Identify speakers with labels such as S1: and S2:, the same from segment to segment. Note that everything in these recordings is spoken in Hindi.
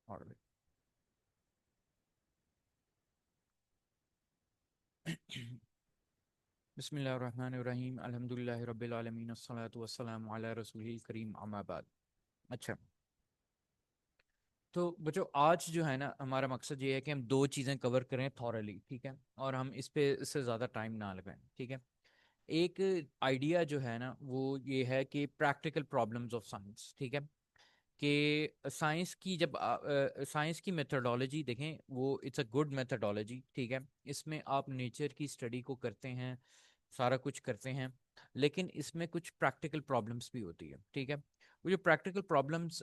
S1: और बिस्मिल्लाहिर्रहमानिर्रहीम अल्हम्दुलिल्लाहि रब्बिल आलमीन अस्सलातु वस्सलामु अला रसूलिल करीम अम्मा बाद। अच्छा, तो बच्चों आज जो है ना हमारा मकसद ये है कि हम दो चीज़ें कवर करें थॉरली, ठीक है, और हम इस पे इससे ज़्यादा टाइम ना लगाएं, ठीक है। एक आइडिया जो है ना वो ये है कि प्रैक्टिकल प्रॉब्लम्स ऑफ साइंस, ठीक है, कि साइंस की जब साइंस की मेथडोलॉजी देखें वो इट्स अ गुड मेथडोलॉजी, ठीक है। इसमें आप नेचर की स्टडी को करते हैं, सारा कुछ करते हैं, लेकिन इसमें कुछ प्रैक्टिकल प्रॉब्लम्स भी होती है, ठीक है। वो जो प्रैक्टिकल प्रॉब्लम्स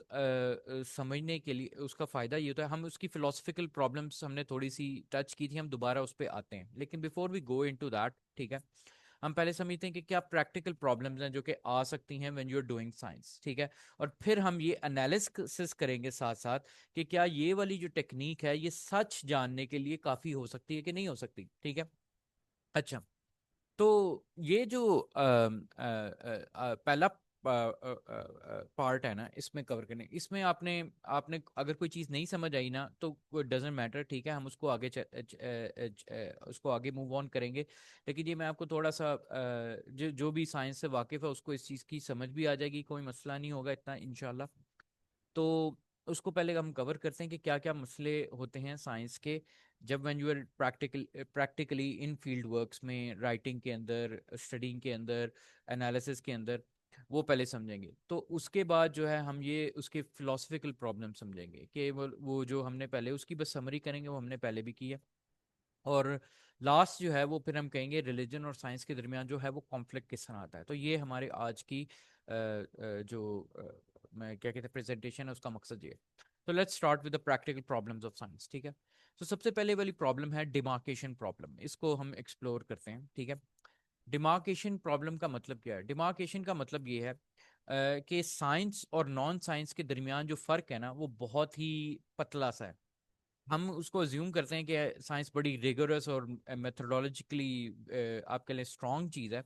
S1: समझने के लिए उसका फ़ायदा ये होता है, हम उसकी फिलोसफिकल प्रॉब्लम्स हमने थोड़ी सी टच की थी, हम दोबारा उस पर आते हैं, लेकिन before we go into that, ठीक है, हम पहले समझते हैं कि क्या प्रैक्टिकल प्रॉब्लम्स हैं जो कि आ सकती हैं when you are doing science, ठीक है। और फिर हम ये एनालिसिस करेंगे साथ साथ कि क्या ये वाली जो टेक्निक है ये सच जानने के लिए काफ़ी हो सकती है कि नहीं हो सकती, ठीक है। अच्छा, तो ये जो पहला पार्ट है ना इसमें कवर करने, इसमें आपने आपने अगर कोई चीज़ नहीं समझ आई ना तो डजेंट मैटर, ठीक है, हम उसको आगे उसको आगे मूव ऑन करेंगे। लेकिन ये मैं आपको थोड़ा सा जो जो भी साइंस से वाकिफ़ है उसको इस चीज़ की समझ भी आ जाएगी, कोई मसला नहीं होगा इतना इंशाल्लाह। तो उसको पहले हम कवर करते हैं कि क्या क्या मसले होते हैं साइंस के जब when you are practically in field works में, राइटिंग के अंदर, स्टडिंग के अंदर, एनालिसिस के अंदर, वो पहले समझेंगे। तो उसके बाद जो है हम ये उसके फिलोसफिकल प्रॉब्लम समझेंगे कि वो जो हमने पहले उसकी बस समरी करेंगे, वो हमने पहले भी की है। और लास्ट जो है वो फिर हम कहेंगे रिलीजन और साइंस के दरमियान जो है वो कॉन्फ्लिक्ट किस तरह आता है। तो ये हमारे आज की जो मैं क्या कहते हैं प्रेजेंटेशन है उसका मकसद ये है। तो let's start with the practical problems of science, ठीक है। तो सबसे पहले वाली प्रॉब्लम है डिमार्केशन प्रॉब्लम, इसको हम एक्सप्लोर करते हैं, ठीक है। डिमार्केशन प्रॉब्लम का मतलब क्या है? डिमार्केशन का मतलब ये है कि साइंस और नॉन साइंस के दरमियान जो फर्क है ना वो बहुत ही पतला सा है। हम उसको अज्यूम करते हैं कि साइंस बड़ी रिगोरस और मेथोडोलॉजिकली आपके लिए स्ट्रॉन्ग चीज़ है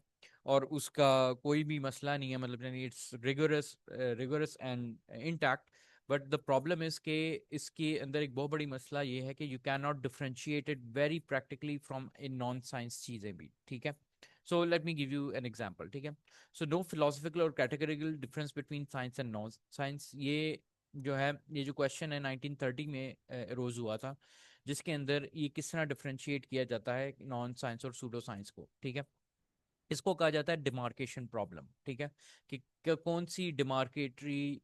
S1: और उसका कोई भी मसला नहीं है, मतलब it's rigorous rigorous and intact. But the problem is के इसके अंदर एक बहुत बड़ी मसला ये है कि you can not differentiate it very practically from in non science चीज़ें भी, ठीक है। So let me give you an example, ठीक है। सो नो फिलोसफिकल और categorical difference between science and non science, ये जो है ये जो क्वेश्चन है 1930 में रोज हुआ था, जिसके अंदर ये किस तरह डिफरेंशिएट किया जाता है नॉन साइंस और सूडो साइंस को, ठीक है। इसको कहा जाता है डिमार्केशन प्रॉब्लम, ठीक है, कि कौन सी डिमार्केटरी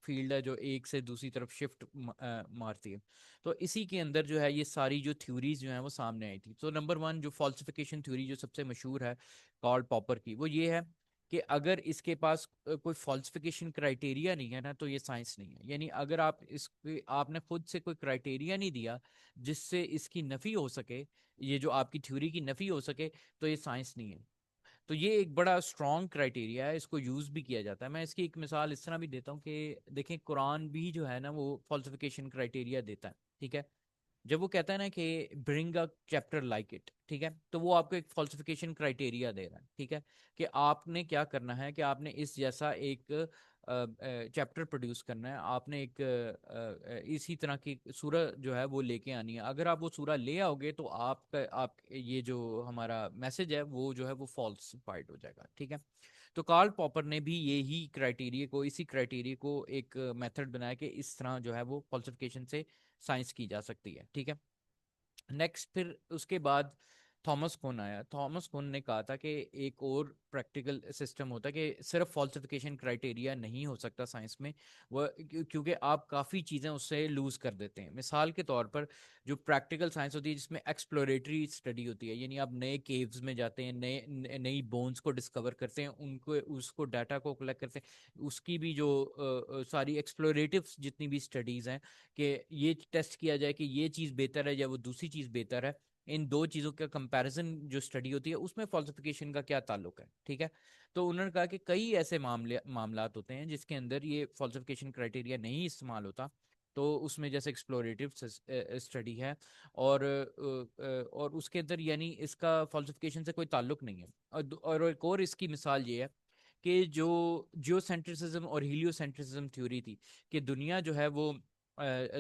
S1: फील्ड है जो एक से दूसरी तरफ शिफ्ट मारती है। तो इसी के अंदर जो है ये सारी जो थ्योरीज जो है वो सामने आई थी। तो नंबर वन जो फॉल्सिफिकेशन थ्योरी जो सबसे मशहूर है कार्ल पॉपर की, वो ये है कि अगर इसके पास कोई फॉल्सिफिकेशन क्राइटेरिया नहीं है ना तो ये साइंस नहीं है। यानी अगर आप इस आपने खुद से कोई क्राइटेरिया नहीं दिया जिससे इसकी नफी हो सके, ये जो आपकी थ्योरी की नफी हो सके, तो ये साइंस नहीं है। तो ये एक बड़ा स्ट्रॉन्ग क्राइटेरिया है, इसको यूज भी किया जाता है। मैं इसकी एक मिसाल इस तरह भी देता हूँ कि देखें कुरान भी जो है ना वो फॉल्सिफिकेशन क्राइटेरिया देता है, ठीक है। जब वो कहता है ना कि bring a chapter like it, ठीक है, तो वो आपको एक फॉल्सिफिकेशन क्राइटेरिया दे रहा है, ठीक है, कि आपने क्या करना है कि आपने इस जैसा एक चैप्टर प्रोड्यूस करना है, आपने एक इसी तरह की सूरह जो है वो लेके आनी है। अगर आप वो सूरह ले आओगे तो आप ये जो हमारा मैसेज है वो जो है वो फॉल्सिफाइड हो जाएगा, ठीक है। तो कार्ल पॉपर ने भी यही क्राइटेरिया को, इसी क्राइटेरिया को एक मेथड बनाया कि इस तरह जो है वो फॉल्सिफिकेशन से साइंस की जा सकती है, ठीक है। नेक्स्ट फिर उसके बाद थॉमस कुन आया। थॉमस कुन ने कहा था कि एक और प्रैक्टिकल सिस्टम होता है कि सिर्फ फॉल्सिफिकेशन क्राइटेरिया नहीं हो सकता साइंस में, वह क्योंकि आप काफ़ी चीज़ें उससे लूज कर देते हैं। मिसाल के तौर पर जो प्रैक्टिकल साइंस होती है जिसमें एक्सप्लोरेटरी स्टडी होती है, यानी आप नए केव्स में जाते हैं, नई बोन्स को डिस्कवर करते हैं, उनको उसको डाटा को कलेक्ट करते हैं, उसकी भी जो सारी एक्सप्लोरेटिव जितनी भी स्टडीज़ हैं कि ये टेस्ट किया जाए कि ये चीज़ बेहतर है या वो दूसरी चीज़ बेहतर है, इन दो चीज़ों का कंपैरिजन जो स्टडी होती है उसमें फॉल्सिफिकेशन का क्या ताल्लुक है, ठीक है। तो उन्होंने कहा कि कई ऐसे मामलात होते हैं जिसके अंदर ये फॉल्सिफिकेशन क्राइटेरिया नहीं इस्तेमाल होता। तो उसमें जैसे एक्सप्लोरेटिव स्टडी है और उसके अंदर यानी इसका फॉल्सिफिकेशन से कोई ताल्लुक नहीं है। और एक और इसकी मिसाल ये है कि जो जियोसेंट्रिसिज्म और हीलियोसेंट्रिसिज्म थ्योरी थी कि दुनिया जो है वो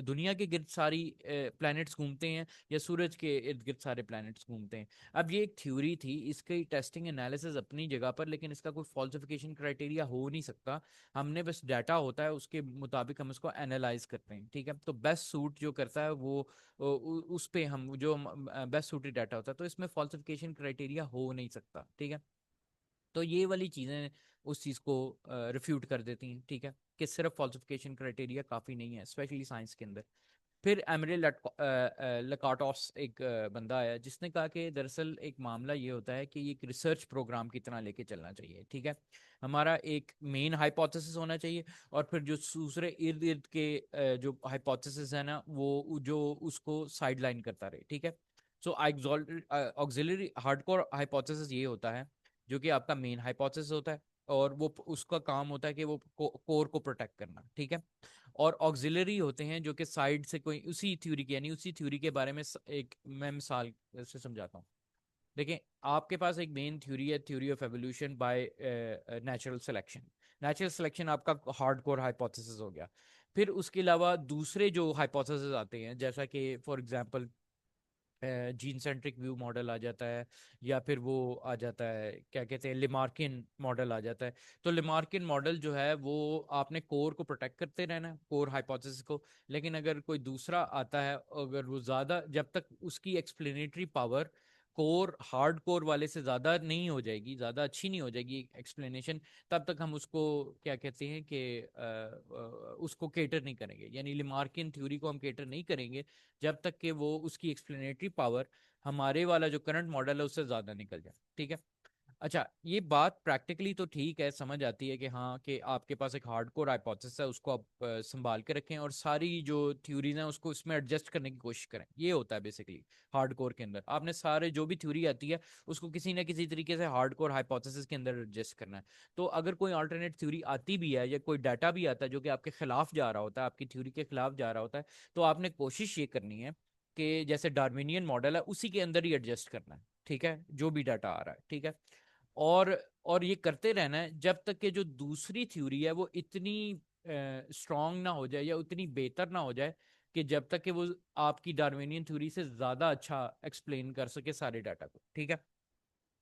S1: दुनिया के गिर्द सारी प्लैनेट्स घूमते हैं या सूरज के इर्द गिर्द सारे प्लैनेट्स घूमते हैं। अब ये एक थ्योरी थी, इसकी टेस्टिंग एनालिसिस अपनी जगह पर, लेकिन इसका कोई फॉल्सिफिकेशन क्राइटेरिया हो नहीं सकता। हमने बस डाटा होता है, उसके मुताबिक हम उसको एनालाइज करते हैं, ठीक है। तो बेस्ट सूट जो करता है वो उस पे हम जो बेस्ट सूटेड डाटा होता है, तो इसमें फॉल्सिफिकेशन क्राइटेरिया हो नहीं सकता, ठीक है। तो ये वाली चीज़ें उस चीज़ को रिफ्यूट कर देती हैं, ठीक है, कि सिर्फ फॉल्सिफिकेशन क्राइटेरिया काफ़ी नहीं है, स्पेशली साइंस के अंदर। फिर एमरे लकाटोस एक बंदा आया जिसने कहा कि दरअसल एक मामला ये होता है कि ये एक रिसर्च प्रोग्राम की तरह लेके चलना चाहिए, ठीक है। हमारा एक मेन हाइपोथेसिस होना चाहिए, और फिर जो दूसरे इर्द गिर्द के जो हाइपोथेसिस है ना, वो जो उसको साइडलाइन करता रहे, ठीक है। सो ऑक्सिलरी हार्डकोर हाइपोथेसिस ये होता है जो कि आपका मेन हाइपोथेसिस होता है, और वो उसका काम होता है कि वो कोर को प्रोटेक्ट करना, ठीक है। और ऑक्सिलरी होते हैं जो कि साइड से कोई उसी थ्योरी के, यानी उसी थ्योरी के बारे में एक मैं मिसाल से समझाता हूँ। देखिए, आपके पास एक मेन थ्योरी है, theory of evolution by natural selection. Natural selection आपका हार्डकोर हाइपोथेसिस हो गया। फिर उसके अलावा दूसरे जो हाइपोथेसिस आते हैं, जैसा कि for example gene centric view model आ जाता है, या फिर वो आ जाता है क्या कहते हैं लिमार्किन मॉडल आ जाता है। तो लिमार्किन मॉडल जो है वो आपने कोर को प्रोटेक्ट करते रहना, कोर हाइपोथेसिस को। लेकिन अगर कोई दूसरा आता है, अगर वो ज्यादा, जब तक उसकी explanatory power core hard core वाले से ज्यादा नहीं हो जाएगी, ज्यादा अच्छी नहीं हो जाएगी एक्सप्लेनेशन, तब तक हम उसको क्या कहते हैं कि उसको केटर नहीं करेंगे, यानी लिमार्किन थ्योरी को हम केटर नहीं करेंगे जब तक कि वो उसकी एक्सप्लेनेटरी पावर हमारे वाला जो करंट मॉडल है उससे ज्यादा निकल जाए, ठीक है। अच्छा, ये बात प्रैक्टिकली तो ठीक है, समझ आती है कि हाँ कि आपके पास एक हार्डकोर हाइपोथेसिस है, उसको आप संभाल के रखें और सारी जो थ्योरीज हैं उसको इसमें एडजस्ट करने की कोशिश करें। ये होता है बेसिकली हार्डकोर के अंदर, आपने सारे जो भी थ्योरी आती है उसको किसी ना किसी तरीके से हार्डकोर हाइपोथेसिस के अंदर एडजस्ट करना है। तो अगर कोई अल्टरनेट थ्योरी आती भी है या कोई डाटा भी आता है जो कि आपके खिलाफ जा रहा होता है, आपकी थ्योरी के खिलाफ जा रहा होता है, तो आपने कोशिश ये करनी है कि जैसे डार्विनियन मॉडल है उसी के अंदर ही एडजस्ट करना है, ठीक है, जो भी डाटा आ रहा है, ठीक है। और और ये करते रहना है जब तक कि जो दूसरी थ्योरी है वो इतनी स्ट्रांग ना हो जाए या उतनी बेहतर ना हो जाए कि जब तक कि वो आपकी डार्विनियन थ्योरी से ज्यादा अच्छा एक्सप्लेन कर सके सारे डाटा को, ठीक है।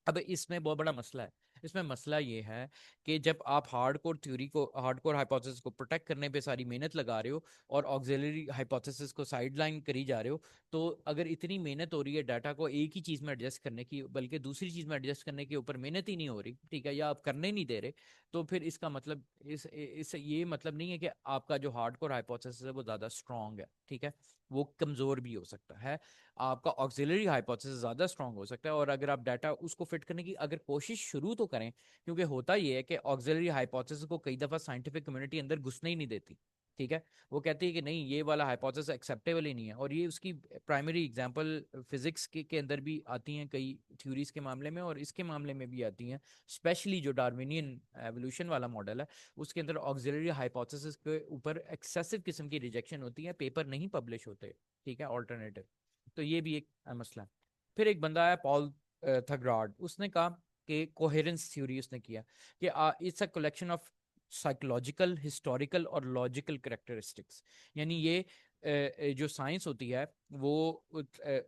S1: अब इसमें बहुत बड़ा मसला है। इसमें मसला ये है कि जब आप हार्डकोर थ्योरी को, हार्डकोर हाइपोथेसिस को प्रोटेक्ट करने पे सारी मेहनत लगा रहे हो और ऑक्सिलरी हाइपोथेसिस को साइडलाइन करी जा रहे हो, तो अगर इतनी मेहनत हो रही है डाटा को एक ही चीज में एडजस्ट करने की, बल्कि दूसरी चीज में एडजस्ट करने के ऊपर मेहनत ही नहीं हो रही, ठीक है, या आप करने नहीं दे रहे, तो फिर इसका मतलब इस ये मतलब नहीं है कि आपका जो हार्डकोर हाइपोथेसिस है वो ज्यादा स्ट्रांग है, ठीक है। वो कमजोर भी हो सकता है। आपका ऑक्सिलरी हाइपोथेसिस ज्यादा स्ट्रांग हो सकता है, और अगर आप डाटा उसको फिट करने की अगर कोशिश शुरू तो करें, क्योंकि होता ये है कि ऑक्सिलरी हाइपोथेसिस को कई दफा साइंटिफिक कम्युनिटी अंदर घुसने ही नहीं देती, ठीक है। वो कहती है कि नहीं, ये वाला हाइपोथेसिस एक्सेप्टेबल ही नहीं है, और ये उसकी प्राइमरी एग्जांपल फिजिक्स के अंदर भी आती हैं कई थ्योरीज के मामले में, और इसके मामले में भी आती हैं। स्पेशली जो डार्विनियन एवोल्यूशन वाला मॉडल है उसके अंदर ऑक्सिलरी हाइपोथेसिस के ऊपर एक्सेसिव किस्म की रिजेक्शन होती है, पेपर नहीं पब्लिश होते, ठीक है, ऑल्टरनेटिव। तो ये भी एक मसला है। फिर एक बंदा है पॉल थगरार्ड, उसने कहा कि कोहेरेंस थ्योरी उसने किया कि it's a collection of psychological, historical और लॉजिकल करेक्टरिस्टिक्स। यानी ये जो साइंस होती है वो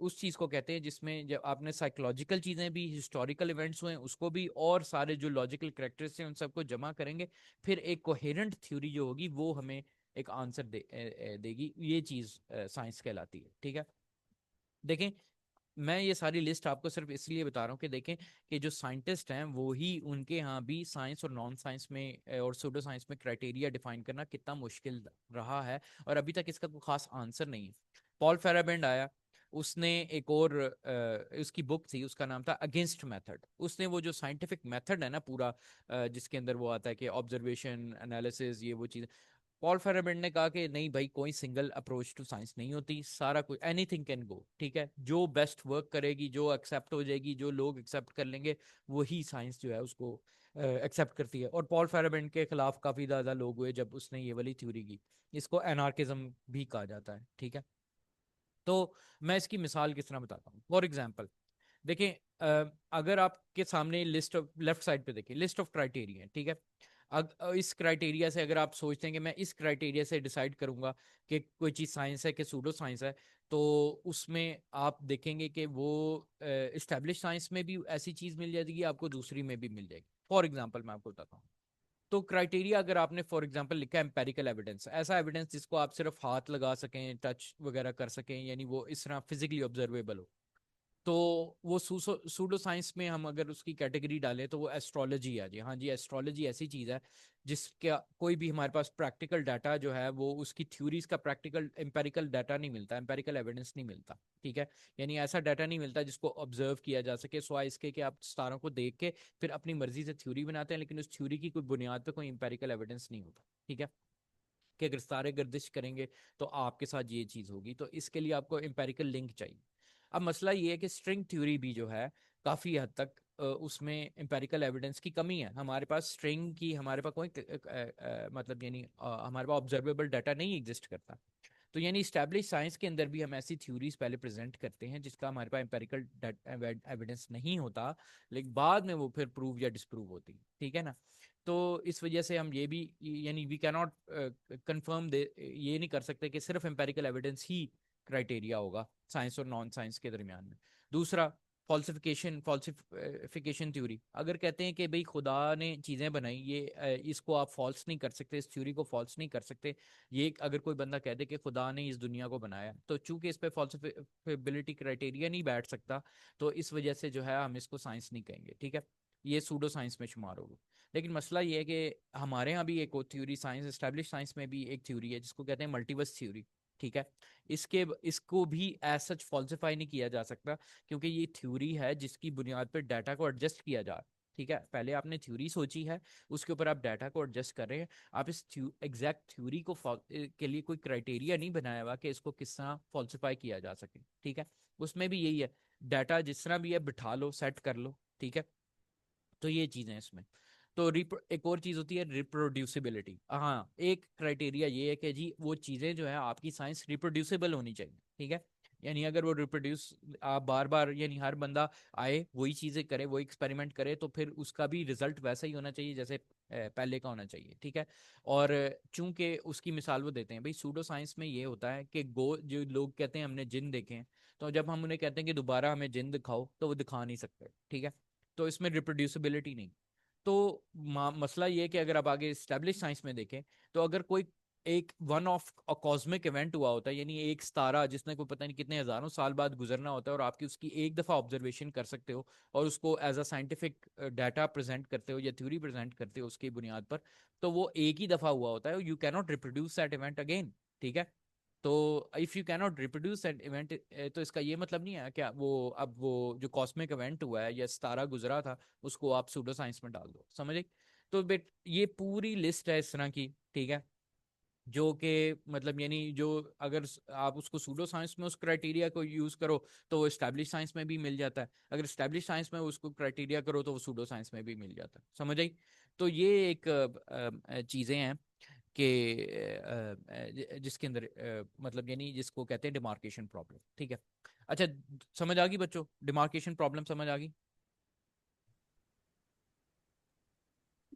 S1: उस चीज को कहते हैं जिसमें जब आपने साइकोलॉजिकल चीजें भी, हिस्टोरिकल इवेंट्स हुए उसको भी, और सारे जो लॉजिकल करेक्टरिस्टिक्स हैं उन सबको जमा करेंगे, फिर एक कोहेरेंट थ्योरी जो होगी वो हमें एक आंसर देगी। ये चीज साइंस कहलाती है, ठीक है। देखें, मैं ये सारी लिस्ट आपको सिर्फ इसलिए बता रहा हूँ कि देखें कि जो साइंटिस्ट हैं वो ही, उनके यहाँ भी साइंस और नॉन साइंस में और सूडो साइंस में क्राइटेरिया डिफाइन करना कितना मुश्किल रहा है, और अभी तक इसका कोई खास आंसर नहीं है। पॉल फेराबेंड आया, उसने एक और उसकी बुक थी, उसका नाम था अगेंस्ट मेथड। उसने वो जो साइंटिफिक मेथड है ना पूरा, जिसके अंदर वो आता है कि ऑब्जर्वेशन, एनालिसिस, ये वो चीज़, पॉल फेराबेंड ने कहा कि नहीं भाई, कोई सिंगल अप्रोच टू साइंस नहीं होती, सारा कुछ एनीथिंग कैन गो, ठीक है, जो बेस्ट वर्क करेगी, जो एक्सेप्ट हो जाएगी, जो लोग एक्सेप्ट कर लेंगे, वही साइंस जो है उसको एक्सेप्ट करती है। और पॉल फेराबेंड के खिलाफ काफी ज्यादा लोग हुए जब उसने ये वाली थ्योरी की। इसको एनार्किज्म भी कहा जाता है, ठीक है। तो मैं इसकी मिसाल किस तरह बताता हूँ। फॉर एग्जाम्पल देखिए, अगर आपके सामने लिस्ट ऑफ, लेफ्ट साइड पे देखिए, लिस्ट ऑफ क्राइटेरिया, ठीक है। इस क्राइटेरिया से अगर आप सोचते हैं कि मैं इस क्राइटेरिया से डिसाइड करूंगा कि कोई चीज़ साइंस है कि सूडो साइंस है, तो उसमें आप देखेंगे कि वो इस्टेब्लिश साइंस में भी ऐसी चीज़ मिल जाएगी, आपको दूसरी में भी मिल जाएगी। फॉर एग्जाम्पल मैं आपको बताता हूँ। तो क्राइटेरिया अगर आपने फॉर एग्जांपल लिखा है एम्पेरिकल एविडेंस, ऐसा एविडेंस जिसको आप सिर्फ हाथ लगा सकें, टच वगैरह कर सकें, यानी वो इस तरह फिजिकली ऑब्जर्वेबल हो, तो वो सूडो साइंस में हम अगर उसकी कैटेगरी डालें तो वो एस्ट्रोलॉजी है जी। हाँ जी, एस्ट्रोलॉजी ऐसी चीज़ है जिसका कोई भी हमारे पास प्रैक्टिकल डाटा जो है वो उसकी थ्योरीज का प्रैक्टिकल एम्पेरिकल डाटा नहीं मिलता, एम्पेरिकल एविडेंस नहीं मिलता। ठीक है, यानी ऐसा डाटा नहीं मिलता जिसको ऑब्जर्व किया जा सके, सवाए इसके कि आप स्टारों को देख के फिर अपनी मर्जी से थ्योरी बनाते हैं, लेकिन उस थ्योरी की कोई बुनियाद पे कोई एम्पेरिकल एविडेंस नहीं होता। ठीक है, कि अगर सारे गर्दिश करेंगे तो आपके साथ ये चीज़ होगी, तो इसके लिए आपको एम्पेरिकल लिंक चाहिए। अब मसला ये है कि स्ट्रिंग थ्योरी भी जो है काफ़ी हद तक उसमें एम्पेरिकल एविडेंस की कमी है। हमारे पास स्ट्रिंग की हमारे पास कोई मतलब यानी हमारे पास ऑब्जर्वेबल डाटा नहीं एग्जिस्ट करता। तो यानी स्टैब्लिश साइंस के अंदर भी हम ऐसी थ्योरीज पहले प्रेजेंट करते हैं जिसका हमारे पास एम्पेरिकल एविडेंस नहीं होता, लेकिन बाद में वो फिर प्रूव या डिसप्रूव होती है। ठीक है ना, तो इस वजह से हम ये भी यानी वी कैन नॉट कंफर्म दे, ये नहीं कर सकते कि सिर्फ एम्पेरिकल एविडेंस ही क्राइटेरिया होगा साइंस और नॉन साइंस के दरमियान में। दूसरा, फॉल्सिफिकेशन थ्योरी। अगर कहते हैं कि भाई खुदा ने चीज़ें बनाई, ये इसको आप फॉल्स नहीं कर सकते, इस थ्योरी को फॉल्स नहीं कर सकते, ये अगर कोई बंदा कह दे कि खुदा ने इस दुनिया को बनाया, तो चूंकि इस पे फॉल्सिफिकेबिलिटी क्राइटेरिया नहीं बैठ सकता, तो इस वजह से जो है हम इसको साइंस नहीं कहेंगे। ठीक है, ये सूडो साइंस में शुमार होगा। लेकिन मसला ये है कि हमारे यहाँ भी एक थ्योरी साइंस एस्टेब्लिश साइंस में भी एक थ्योरी है जिसको कहते हैं मल्टीवर्स थ्योरी। ठीक है, इसको भी एज सच फॉल्सिफाई नहीं किया जा सकता, क्योंकि ये थ्योरी है जिसकी बुनियाद पर डाटा को एडजस्ट किया जा रहा है। ठीक है, पहले आपने थ्योरी सोची है, उसके ऊपर आप डाटा को एडजस्ट कर रहे हैं। आप इस एग्जैक्ट थ्योरी को के लिए कोई क्राइटेरिया नहीं बनाया हुआ कि इसको किस तरह फॉल्सिफाई किया जा सके। ठीक है, उसमें भी यही है, डाटा जिस तरह भी है बिठा लो, सेट कर लो। ठीक है, तो ये चीजें इसमें। तो एक और चीज होती है रिप्रोड्यूसिबिलिटी। हाँ, एक क्राइटेरिया ये है कि जी वो चीजें जो है आपकी साइंस रिप्रोड्यूसिबल होनी चाहिए। ठीक है, यानी अगर वो रिप्रोड्यूस, आप बार बार यानी हर बंदा आए वही चीजें करे, वही एक्सपेरिमेंट करे, तो फिर उसका भी रिजल्ट वैसा ही होना चाहिए जैसे पहले का होना चाहिए। ठीक है, और चूंकि उसकी मिसाल वो देते हैं भाई, सूडो साइंस में ये होता है कि गो जो लोग कहते हैं हमने जिन देखे हैं, तो जब हम उन्हें कहते हैं कि दोबारा हमें जिन दिखाओ, तो वो दिखा नहीं सकते। ठीक है, तो इसमें रिप्रोड्यूसिबिलिटी नहीं। तो मसला ये है कि अगर आप आगे स्टैब्लिश साइंस में देखें, तो अगर कोई एक वन ऑफ कॉस्मिक इवेंट हुआ होता है, यानी एक सितारा जिसने कोई पता नहीं कितने हजारों साल बाद गुजरना होता है, और आपकी उसकी एक दफा ऑब्जर्वेशन कर सकते हो और उसको as a scientific data present करते हो या थ्योरी प्रेजेंट करते हो उसकी बुनियाद पर, तो वो एक ही दफा हुआ होता है, you can not reproduce that event again. ठीक है, तो if you can not reproduce that event, तो इसका ये मतलब नहीं है क्या वो अब वो जो कॉस्मिक इवेंट हुआ है या सितारा गुजरा था उसको आप सूडो साइंस में डाल दो, समझे। तो बेट ये पूरी लिस्ट है इस तरह की। ठीक है, जो कि मतलब यानी जो अगर आप उसको सूडो साइंस में उस क्राइटेरिया को यूज करो तो वो स्टैब्लिश साइंस में भी मिल जाता है, अगर स्टैब्लिश साइंस में उसको क्राइटेरिया करो तो वो सूडो साइंस में भी मिल जाता है, समझ आई। तो ये एक चीजें हैं कि जिसके अंदर मतलब यानी जिसको कहते हैं डिमार्केशन प्रॉब्लम। ठीक है, अच्छा, समझ आ गई बच्चों, डिमार्केशन प्रॉब्लम समझ आ गई।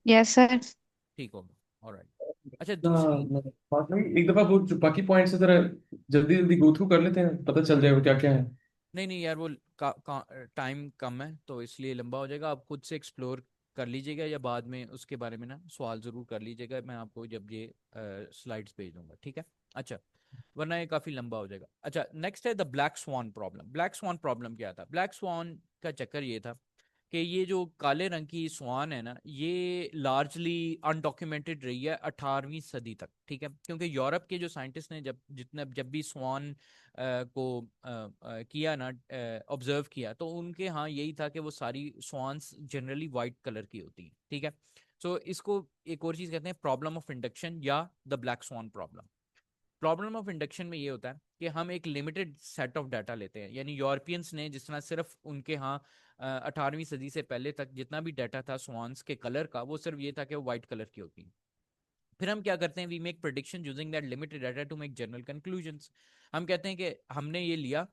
S2: Yes sir.
S1: ठीक होगा, ऑलराइट। अच्छा,
S3: हाँ,
S1: दूसरी,
S3: बात नहीं, एक दफा वो जो बाकी पॉइंट्स है जरा जल्दी जल्दी गो थ्रू कर लेते हैं, पता चल जाएगा क्या क्या है।
S1: नहीं नहीं यार वो टाइम कम है तो इसलिए लंबा हो जाएगा, आप खुद से एक्सप्लोर कर लीजिएगा या बाद में उसके बारे में ना सवाल ज़रूर कर लीजिएगा, मैं आपको जब ये स्लाइड्स भेज दूंगा। ठीक है, अच्छा, वरना ये काफ़ी लंबा हो जाएगा। अच्छा, नेक्स्ट है the black swan problem. Black swan problem क्या था? ब्लैक स्वान का चक्कर ये था कि ये जो काले रंग की स्वान है ना, ये लार्जली अनडॉक्यूमेंटेड रही है 18वीं सदी तक। ठीक है, क्योंकि यूरोप के जो साइंटिस्ट ने जब भी स्वान को किया ना, ऑब्जर्व किया, तो उनके यहाँ यही था कि वो सारी स्वान्स जनरली वाइट कलर की होती हैं। ठीक है, सो इसको एक और चीज़ कहते हैं प्रॉब्लम ऑफ इंडक्शन या the black swan problem. Problem of induction में ये होता है कि हम एक लिमिटेड सेट ऑफ डाटा लेते हैं, यानी यूरोपियंस ने जिस तरह सिर्फ उनके यहाँ 18वीं सदी से पहले तक जितना भी डाटा था स्वान्स के कलर का, वो सिर्फ ये था कि वो वाइट कलर की होती है। फिर हम क्या करते हैं, we make prediction using that limited data to make general conclusions. हम कहते हैं कि हमने ये लिया,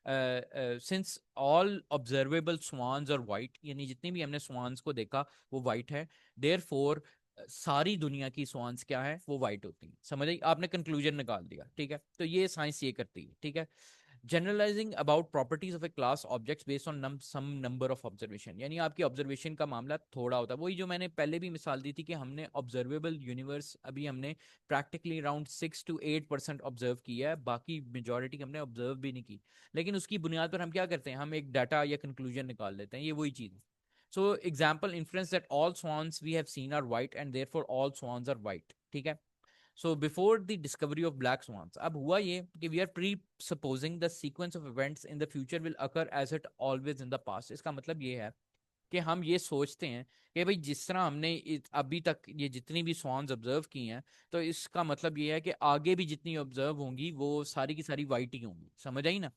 S1: since all observable swans are white, यानी जितनी भी हमने स्वान्स को देखा वो वाइट है, देयर फोर सारी दुनिया की स्वान्स क्या है, वो वाइट होती हैं। समझ आई, आपने कंक्लूजन निकाल दिया, ठीक है। तो ये साइंस ये करती है, ठीक है। Generalising about properties of a class objects based on some number of observation, यानी आपकी ऑब्जर्वेशन का मामला थोड़ा होता है। वही जो मैंने पहले भी मिसाल दी थी कि हमने ऑब्जर्वेबल यूनिवर्स अभी हमने प्रैक्टिकली अराउंड 6 to 8% ऑब्जर्व किया है, बाकी मेजोरिटी हमने ऑब्जर्व भी नहीं की। लेकिन उसकी बुनियाद पर हम क्या करते हैं, हम एक डाटा या कंक्लूजन निकाल लेते हैं, ये वही चीज़ है। So example inference that all swans we have seen are white and therefore all swans are white, ठीक है। So before the discovery of black swans, अब हुआ ये कि we are presupposing the sequence of events in the future will occur as it always in the past। इसका मतलब ये है कि हम ये सोचते हैं कि भाई जिस तरह हमने अभी तक ये जितनी भी स्वॉन्स ऑब्जर्व की हैं, तो इसका मतलब ये है कि आगे भी जितनी ऑब्जर्व होंगी वो सारी की सारी वाइट ही होंगी। समझ आई ना।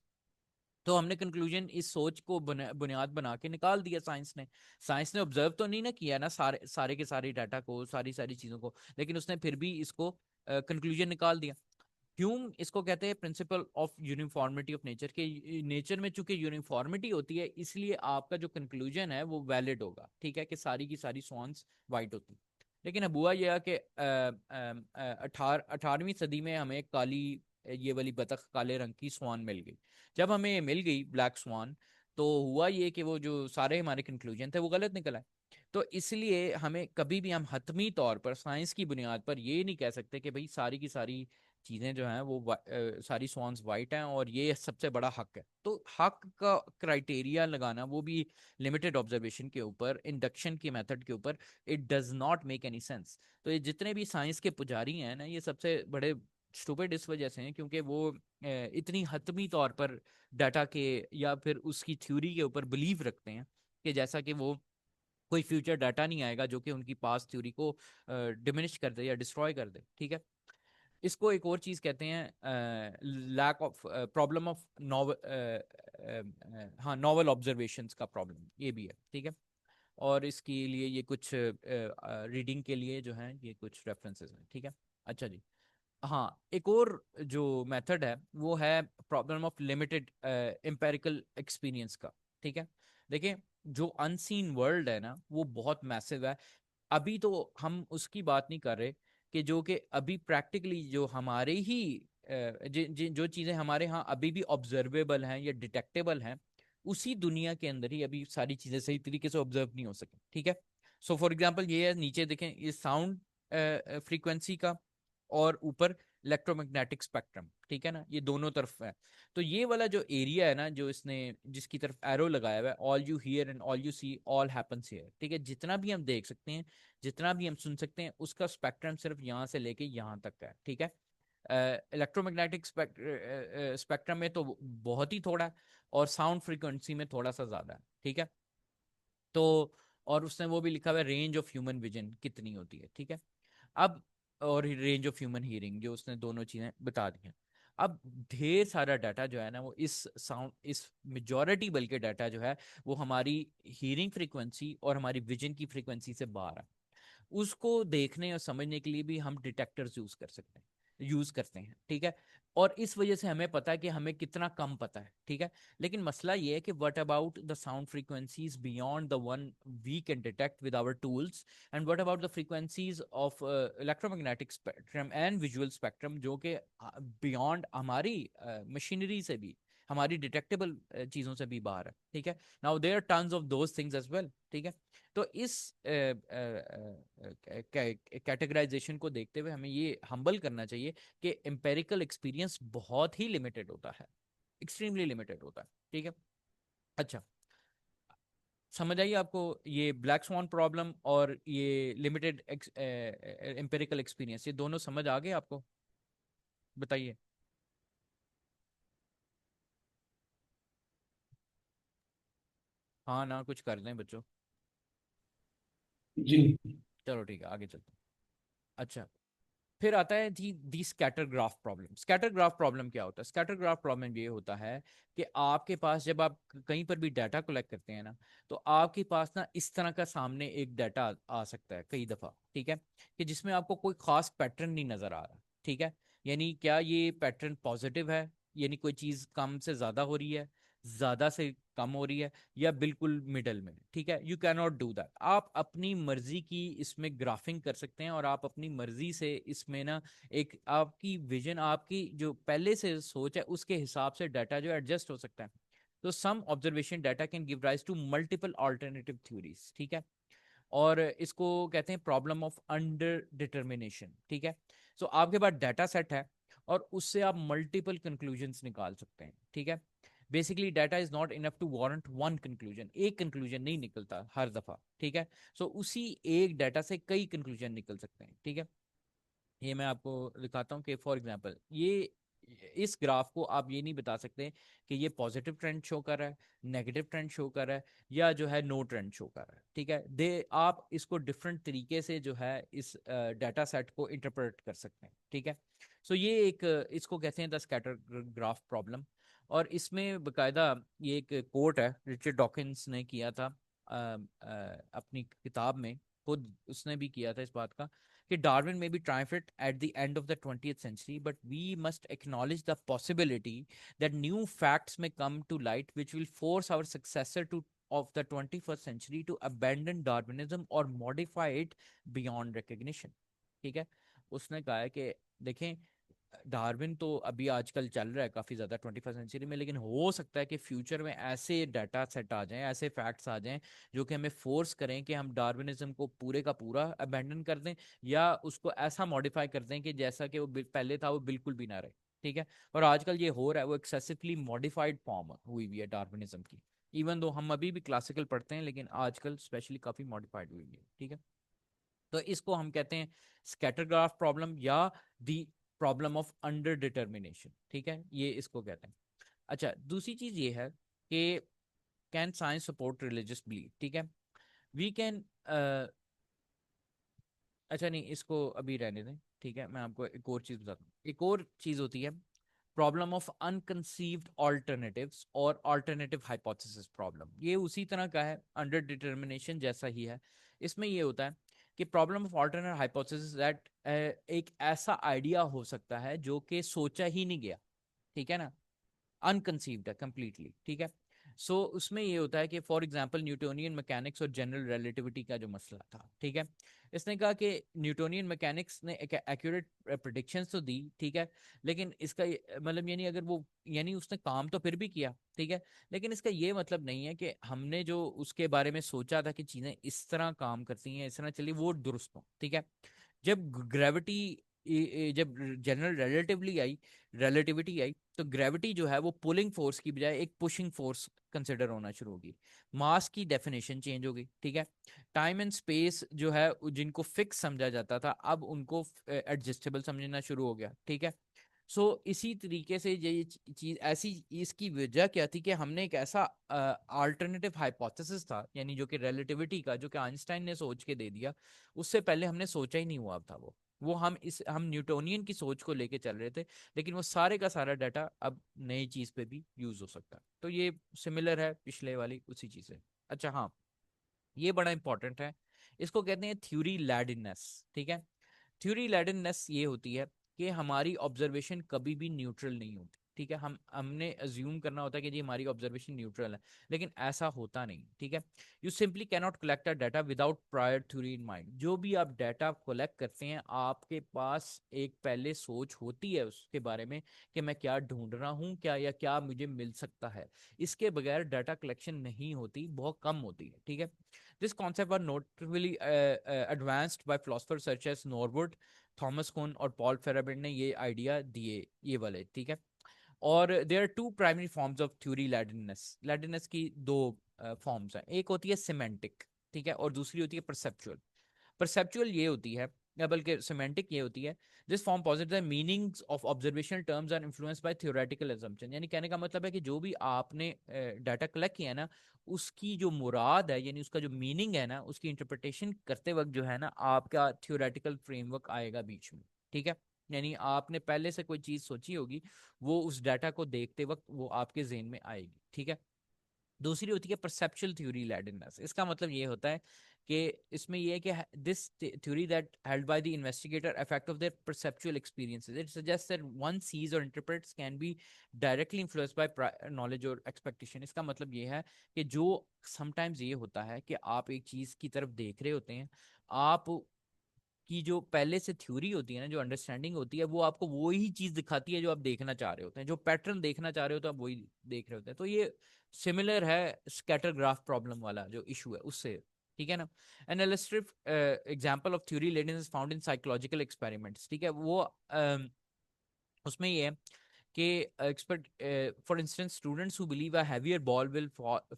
S1: तो हमने कंक्लूजन इस सोच को बुनियाद बना के निकाल दिया साइंस ने ऑब्जर्व तो नहीं ना किया ना सारे सारे के सारे डाटा को, सारी सारी चीजों को, लेकिन उसने फिर भी इसको कंक्लूजन निकाल दिया। क्यों इसको कहते हैं principle of uniformity of nature के, नेचर में चूंकि यूनिफॉर्मिटी होती है इसलिए आपका जो कंक्लूजन है वो वैलिड होगा, ठीक है, कि सारी की सारी स्वॉन्स वाइट होती। लेकिन अब हुआ यह कि 18वीं सदी में हमें काली, ये वाली बतख काले रंग की स्वान मिल गई। जब हमें मिल गई ब्लैक स्वान, तो हुआ ये कि वो जो सारे हमारे कंक्लूजन थे वो गलत निकल आए। तो इसलिए हमें कभी भी हम हतमी तौर पर साइंस की बुनियाद पर ये नहीं कह सकते कि भाई सारी की सारी चीजें जो हैं वो सारी स्वॉन्स वाइट हैं और ये सबसे बड़ा हक है। तो हक का क्राइटेरिया लगाना वो भी लिमिटेड ऑब्जर्वेशन के ऊपर, इंडक्शन के मेथड के ऊपर, it does not make any sense. तो ये जितने भी साइंस के पुजारी हैं ना, ये सबसे बड़े स्टूपिड इस वजह से हैं क्योंकि वो इतनी हतमी तौर पर डाटा के या फिर उसकी थ्योरी के ऊपर बिलीव रखते हैं कि जैसा कि वो कोई फ्यूचर डाटा नहीं आएगा जो कि उनकी पास्ट थ्योरी को डिमिनिश कर दे या डिस्ट्रॉय कर दे, ठीक है। इसको एक और चीज कहते हैं lack of problem of novel, हाँ नॉवल ऑब्जर्वेशंस का प्रॉब्लम ये भी है, ठीक है। और इसके लिए ये कुछ रीडिंग के लिए जो है ये कुछ रेफरेंसेस हैं, ठीक है। अच्छा जी, हाँ एक और जो मेथड है वो है problem of limited empirical experience का, ठीक है। देखिए जो अनसीन वर्ल्ड है ना वो बहुत मैसिव है। अभी तो हम उसकी बात नहीं कर रहे कि जो कि अभी प्रैक्टिकली जो हमारे ही जो चीज़ें हमारे यहाँ अभी भी ऑब्जर्वेबल हैं या डिटेक्टेबल हैं, उसी दुनिया के अंदर ही अभी सारी चीज़ें सही तरीके से ऑब्जर्व नहीं हो सके, ठीक है। सो फॉर एग्जांपल ये है, नीचे देखें ये साउंड फ्रीक्वेंसी का और ऊपर इलेक्ट्रोमैग्नेटिक स्पेक्ट्रम, ठीक है ना, ये दोनों तरफ है। तो ये वाला जो एरिया है ना जो इसने जिसकी तरफ एरो लगाया हुआ है, all you hear and all you see all happens here, ठीक है, जितना भी हम देख सकते हैं जितना भी हम सुन सकते हैं उसका स्पेक्ट्रम सिर्फ यहाँ से लेके यहाँ तक का है, ठीक है। इलेक्ट्रोमैग्नेटिक स्पेक्ट्रम में तो बहुत ही थोड़ा है और साउंड फ्रीक्वेंसी में थोड़ा सा ज्यादा है, ठीक है। तो और उसने वो भी लिखा हुआ है रेंज ऑफ ह्यूमन विजन कितनी होती है, ठीक है। अब और रेंज ऑफ ह्यूमन हियरिंग जो उसने दोनों चीजें बता दी हैं। अब ढेर सारा डाटा जो है ना वो इस मेजॉरिटी बल्कि डाटा जो है वो हमारी हियरिंग फ्रीक्वेंसी और हमारी विजन की फ्रीक्वेंसी से बाहर है। उसको देखने और समझने के लिए भी हम डिटेक्टर्स यूज करते हैं, ठीक है। और इस वजह से हमें पता है कि हमें कितना कम पता है, ठीक है। लेकिन मसला ये है कि what about the sound frequencies beyond the one we can detect with our tools, and what about the frequencies of electromagnetic spectrum and visual spectrum जो कि बियॉन्ड हमारी मशीनरी से भी, हमारी डिटेक्टेबल चीजों से भी बाहर है, ठीक है। Now there are tons of those things as well, ठीक है। तो इस कैटेगराइजेशन को देखते हुए हमें ये हम्बल करना चाहिए कि एम्पेरिकल एक्सपीरियंस बहुत ही लिमिटेड होता है, एक्सट्रीमली लिमिटेड होता है, ठीक है। अच्छा, समझ आइए आपको ये ब्लैक स्वान प्रॉब्लम और ये लिमिटेड एम्पेरिकल एक्सपीरियंस, ये दोनों समझ आ गए आपको? बताइए। हाँ ना, कुछ कर दें बच्चों।
S3: जी।
S1: चलो ठीक है, आगे चलते हैं। अच्छा, फिर आता है जी the scatter graph problem. Scatter graph problem क्या होता है? स्कैटर ग्राफ प्रॉब्लम ये होता है कि आपके पास जब आप कहीं पर भी डाटा कलेक्ट करते हैं ना, तो आपके पास ना इस तरह का सामने एक डाटा आ सकता है कई दफा, ठीक है, कि जिसमें आपको कोई खास पैटर्न नहीं नजर आ रहा, ठीक है। यानी क्या ये पैटर्न पॉजिटिव है, यानी कोई चीज कम से ज्यादा हो रही है, ज्यादा से कम हो रही है या बिल्कुल मिडल में, ठीक है। You can not do that. आप अपनी मर्जी की इसमें ग्राफिंग कर सकते हैं और आप अपनी मर्जी से इसमें ना एक आपकी विजन, आपकी जो पहले से सोच है उसके हिसाब से डाटा जो एडजस्ट हो सकता है। तो some observation data can give rise to multiple alternative theories, ठीक है। और इसको कहते हैं प्रॉब्लम ऑफ अंडर डिटर्मिनेशन, ठीक है। सो आपके पास डाटा सेट है और उससे आप मल्टीपल कंक्लूजन्स निकाल सकते हैं, ठीक है। Basically data is not enough to warrant one conclusion, एक कंक्लूजन नहीं निकलता हर दफा, ठीक है। सो उसी एक डाटा से कई कंक्लूजन निकल सकते हैं, ठीक है। ये मैं आपको दिखाता हूँ कि फॉर एग्जांपल ये इस ग्राफ को आप ये नहीं बता सकते कि ये पॉजिटिव ट्रेंड शो कर रहा है, नेगेटिव ट्रेंड शो कर रहा है, या जो है नो ट्रेंड शो कर रहा है, ठीक है। दे आप इसको डिफरेंट तरीके से जो है इस डाटा सेट को इंटरप्रेट कर सकते हैं, ठीक है। सो ये एक इसको कहते हैं द स्कैटर ग्राफ प्रॉब्लम। और इसमें बकायदा ये एक कोट है रिचर्ड डॉकिंस ने किया था अपनी किताब में, खुद उसने भी किया था इस बात का कि Darwin may be triumphant at the end of the 20th century, but we must acknowledge the possibility that new facts may come to light which will force our successor to of the 21st century to abandon Darwinism or modify it beyond recognition, ठीक है। उसने कहा है कि देखें, डार्विन तो अभी आजकल चल रहा है काफी ज्यादा 21st सेंचुरी में, लेकिन हो सकता है कि फ्यूचर में ऐसे डाटा सेट आ जाएं, ऐसे फैक्ट्स आ जाएं जो कि हमें फोर्स करें कि हम डार्विनिज्म को पूरे का पूरा अबैंडन कर दें या उसको ऐसा मॉडिफाई कर दें कि जैसा कि वो पहले था वो बिल्कुल भी ना रहे, ठीक है। और आजकल ये हो रहा है, वो एक्सेसिवली मॉडिफाइड फॉर्म हुई हुई है डार्विनिज्म की। इवन दो हम अभी भी क्लासिकल पढ़ते हैं, लेकिन आजकल स्पेशली काफी मॉडिफाइड हुई है, ठीक है। तो इसको हम कहते हैं स्कैटर ग्राफ प्रॉब्लम या दी प्रॉब्लम ऑफ अंडर डिटर्मिनेशन, ठीक है, ये इसको कहते हैं। अच्छा, दूसरी चीज ये है कि can science support religious belief, ठीक है। वी कैन अच्छा नहीं, इसको अभी रहने दें, ठीक है। मैं आपको एक और चीज बताता हूँ। एक और चीज होती है प्रॉब्लम ऑफ अनकंसीव्ड ऑल्टरनेटिव्स और ऑल्टरनेटिव हाइपोथेसिस प्रॉब्लम। ये उसी तरह का है, अंडर डिटर्मिनेशन जैसा ही है। इसमें ये होता है कि problem of alternate hypothesis that एक ऐसा आइडिया हो सकता है जो कि सोचा ही नहीं गया, ठीक है ना, अनकंसीव्ड है कंप्लीटली, ठीक है। सो उसमें ये होता है कि फॉर एग्जांपल न्यूटोनियन मैकेनिक्स और जनरल रिलेटिविटी का जो मसला था, ठीक है। इसने कहा कि न्यूटोनियन मैकेनिक्स ने एक एक्यूरेट प्रिडिक्शंस तो दी, ठीक है, लेकिन इसका मतलब यानी अगर वो यानी उसने काम तो फिर भी किया, ठीक है, लेकिन इसका ये मतलब नहीं है कि हमने जो उसके बारे में सोचा था कि चीजें इस तरह काम करती हैं, इस तरह चली, वो दुरुस्त हो, ठीक है। जब ग्रेविटी जब जनरल रिलेटिविटी आई तो ग्रेविटी जो है वो पुलिंग फोर्स की बजाय एक पुशिंग फोर्स कंसिडर होना शुरू होगी। मास की डेफिनेशन चेंज होगी, ठीक है। टाइम एंड स्पेस जो है जिनको फिक्स समझा जाता था अब उनको एडजस्टेबल समझना शुरू हो गया, ठीक है। सो इसी तरीके से ये चीज ऐसी, इसकी वजह क्या थी कि हमने एक ऐसा अल्टरनेटिव हाइपोथेसिस था, यानी जो कि रिलेटिविटी का, जो कि आइंस्टाइन ने सोच के दे दिया, उससे पहले हमने सोचा ही नहीं हुआ था वो हम न्यूटोनियन की सोच को लेके चल रहे थे, लेकिन वो सारे का सारा डाटा अब नई चीज पे भी यूज हो सकता है। तो ये सिमिलर है पिछले वाली उसी चीज से। अच्छा हाँ, ये बड़ा इंपॉर्टेंट है, इसको कहते हैं थ्योरी लैडनेस, ठीक है। थ्योरी लैडनेस ये होती है कि हमारी ऑब्जर्वेशन कभी भी न्यूट्रल नहीं होती, ठीक है। हमने अज्यूम करना होता है कि जी हमारी ऑब्जर्वेशन न्यूट्रल है, लेकिन ऐसा होता नहीं, ठीक है। You simply cannot collect a data without prior theory in mind. जो भी आप डाटा कलेक्ट करते हैं आपके पास एक पहले सोच होती है उसके बारे में कि मैं क्या ढूंढ रहा हूँ, क्या या क्या मुझे मिल सकता है। इसके बगैर डाटा कलेक्शन नहीं होती, बहुत कम होती है, ठीक है। This concept was notably advanced by philosophers such as Norwood, Thomas कुन और पॉल फेराबिट ने ये आइडिया दिए, ये वाले, ठीक है। और there are two primary forms of theory ladenness. Ladenness की दो फॉर्म्स हैं, एक होती है सिमेंटिक, ठीक है, और दूसरी होती है परसेप्चुअल। परसेप्चुअल ये होती है, या बल्कि सिमेंटिक ये होती है, this form posit the meanings of observational terms are influenced by theoretical assumption. यानी कहने का मतलब है कि जो भी आपने डाटा कलेक्ट किया है ना, उसकी जो मुराद है, यानी उसका जो मीनिंग है ना, उसकी इंटरप्रिटेशन करते वक्त जो है ना आपका थ्योरेटिकल फ्रेमवर्क आएगा बीच में, ठीक है। यानी आपने पहले से कोई चीज सोची होगी, वो उस डाटा को देखते वक्त वो आपके जेहन में आएगी, ठीक है। दूसरी होती है परसेप्चुअल थ्योरी लैडनेस। इसका मतलब ये होता है कि इसमें ये है कि this theory that held by the investigator effect of their perceptual experiences, it suggest that one sees और interprets can be directly influenced by knowledge और एक्सपेक्टेशन। इसका मतलब ये है कि जो समटाइम्स ये होता है कि आप एक चीज की तरफ देख रहे होते हैं, आप की जो पहले से थ्योरी होती है ना, जो अंडरस्टैंडिंग होती है, वो आपको वही चीज दिखाती है जो आप देखना चाह रहे होते हैं, जो पैटर्न देखना चाह रहे होते हैं आप वही देख रहे होते हैं। तो ये सिमिलर है स्कैटर ग्राफ प्रॉब्लम वाला जो इशू है उससे, ठीक है ना। An illustrative example of theory ladenness is found in psychological experiments, ठीक है। वो उसमें ये है कि expert for instance students who believe a heavier ball will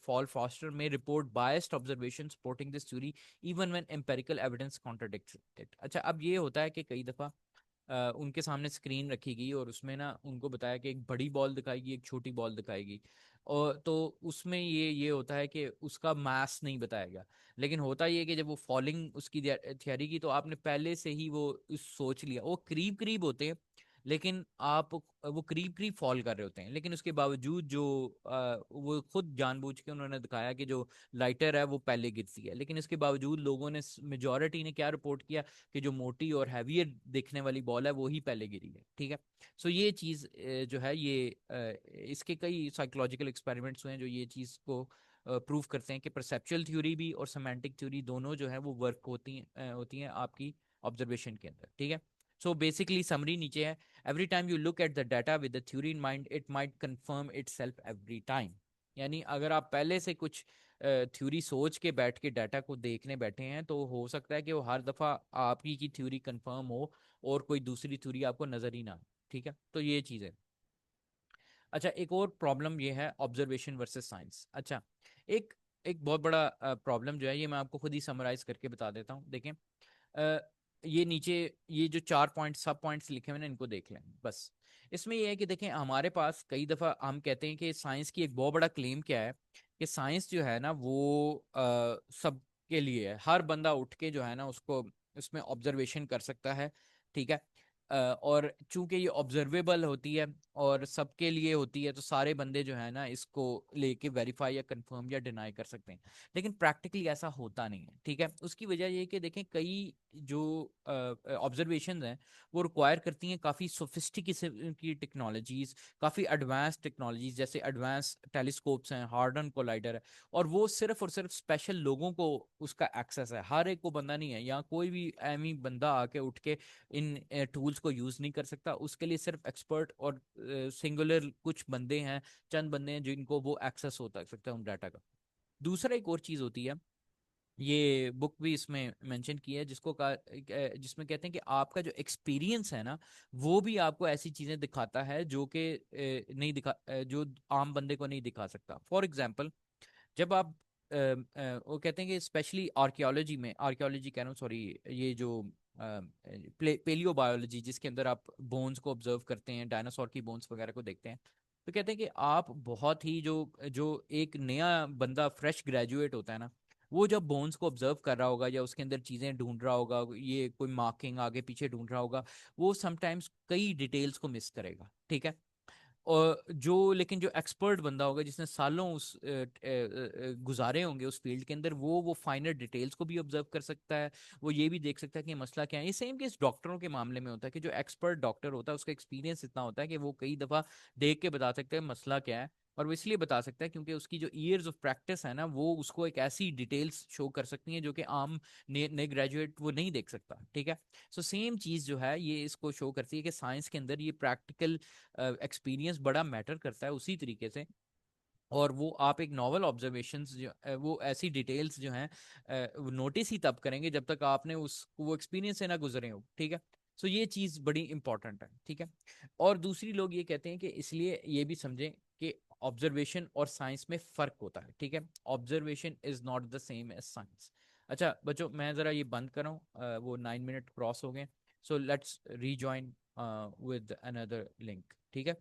S1: fall faster may report biased observations supporting this theory even when empirical evidence contradicts it। अच्छा, अब ये होता है कि कई दफा उनके सामने स्क्रीन रखी गई और उसमें ना उनको बताया कि एक बड़ी बॉल दिखाएगी, एक छोटी बॉल दिखाएगी, और तो उसमें ये होता है कि उसका मास नहीं बताया गया। लेकिन होता ये है कि जब वो फॉलिंग उसकी थियरी की, तो आपने पहले से ही वो सोच लिया, वो करीब करीब होते हैं, लेकिन आप वो करीब करीब फॉल कर रहे होते हैं, लेकिन उसके बावजूद जो वो खुद जानबूझ के उन्होंने दिखाया कि जो लाइटर है वो पहले गिरती है, लेकिन इसके बावजूद लोगों ने, मेजोरिटी ने क्या रिपोर्ट किया कि जो मोटी और हैवियर दिखने वाली बॉल है वो ही पहले गिरी है, ठीक है। सो ये चीज जो है ये इसके कई साइकोलॉजिकल एक्सपेरिमेंट्स हुए हैं जो ये चीज को प्रूव करते हैं कि परसेप्चुअल थ्योरी भी और सेमेंटिक थ्योरी दोनों जो है वो वर्क होती हैं आपकी ऑब्जर्वेशन के अंदर, ठीक है। सो बेसिकली समरी नीचे है, every time you look at the data with the theory in mind it might confirm itself every time। यानी अगर आप पहले से कुछ थ्योरी सोच के बैठ के डाटा को देखने बैठे हैं, तो हो सकता है कि वो हर दफा आपकी की थ्योरी कंफर्म हो और कोई दूसरी थ्योरी आपको नजर ही ना आए, ठीक है। तो ये चीज है। अच्छा, एक और प्रॉब्लम ये है ऑब्जर्वेशन वर्सेस साइंस। अच्छा, एक एक बहुत बड़ा प्रॉब्लम जो है ये मैं आपको खुद ही समराइज करके बता देता हूँ। देखें, अ, ये नीचे ये जो 4 पॉइंट सब पॉइंट्स लिखे हुए हैं इनको देख लें बस। इसमें ये है कि देखें, हमारे पास कई दफा हम कहते हैं कि साइंस की एक बहुत बड़ा क्लेम क्या है कि साइंस जो है ना वो सबके लिए है, हर बंदा उठ के जो है ना उसको उसमें ऑब्जर्वेशन कर सकता है, ठीक है। और चूंकि ये ऑब्जर्वेबल होती है और सबके लिए होती है, तो सारे बंदे जो है ना इसको लेके वेरीफाई या कंफर्म या डिनाई कर सकते हैं। लेकिन प्रैक्टिकली ऐसा होता नहीं है, ठीक है। उसकी वजह ये कि देखें, कई जो ऑब्जर्वेशन हैं वो रिक्वायर करती हैं काफ़ी सोफिस्टिकेशन की टेक्नोलॉजीज, काफ़ी एडवांस टेक्नोलॉजीज, जैसे एडवांस टेलीस्कोप्स हैं, हार्डन कोलाइडर है, और वो सिर्फ और सिर्फ स्पेशल लोगों को उसका एक्सेस है, हर एक को बंदा नहीं है, या कोई भी एमी बंदा आके उठ के इन टूल्स को यूज नहीं कर सकता। उसके लिए सिर्फ एक्सपर्ट और सिंगुलर कुछ बंदे हैं, चंद बंदे हैं जिनको वो एक्सेस होता सकता है उन डाटा का। दूसरा एक और चीज होती है, ये बुक भी इसमें मेंशन की है, जिसमें कहते हैं कि आपका जो एक्सपीरियंस है ना वो भी आपको ऐसी चीजें दिखाता है जो कि नहीं जो आम बंदे को नहीं दिखा सकता। फॉर एग्जाम्पल, जब आप वो कहते हैं कि स्पेशली आर्कियोलॉजी में, आर्कियोलॉजी कह रहा हूँ सॉरी, ये जो पेलियो बायोलॉजी जिसके अंदर आप बोन्स को ऑब्जर्व करते हैं, डायनासोर की बोन्स वगैरह को देखते हैं, तो कहते हैं कि आप बहुत ही जो जो एक नया बंदा फ्रेश ग्रेजुएट होता है ना, वो जब बोन्स को ऑब्जर्व कर रहा होगा या उसके अंदर चीजें ढूंढ रहा होगा, ये कोई मार्किंग आगे पीछे ढूंढ रहा होगा, वो समटाइम्स कई डिटेल्स को मिस करेगा, ठीक है। और जो लेकिन जो एक्सपर्ट बंदा होगा जिसने सालों उस गुजारे होंगे उस फील्ड के अंदर, वो फाइनर डिटेल्स को भी ऑब्जर्व कर सकता है, वो ये भी देख सकता है कि मसला क्या है। ये सेम केस डॉक्टरों के मामले में होता है कि जो एक्सपर्ट डॉक्टर होता है उसका एक्सपीरियंस इतना होता है कि वो कई दफा देख के बता सकते हैं मसला क्या है, और वो इसलिए बता सकता है क्योंकि उसकी जो ईयर्स ऑफ प्रैक्टिस है ना वो उसको एक ऐसी डिटेल्स शो कर सकती हैं जो कि आम नए ग्रेजुएट वो नहीं देख सकता, ठीक है। सो सेम चीज जो है ये इसको शो करती है कि साइंस के अंदर ये प्रैक्टिकल एक्सपीरियंस बड़ा मैटर करता है उसी तरीके से। और वो आप एक नॉवल ऑब्जर्वेशंस जो वो ऐसी डिटेल्स जो हैं नोटिस ही तब करेंगे जब तक आपने उस वो एक्सपीरियंस से ना गुजरे हो, ठीक है। सो ये चीज़ बड़ी इंपॉर्टेंट है, ठीक है। और दूसरी लोग ये कहते हैं कि इसलिए ये भी समझें कि ऑब्जर्वेशन और साइंस में फ़र्क होता है, ठीक है। Observation is not the same as science. अच्छा बच्चों, मैं ज़रा ये बंद कर रहा हूँ, वो 9 मिनट क्रॉस हो गए। So let's rejoin with another link, ठीक है।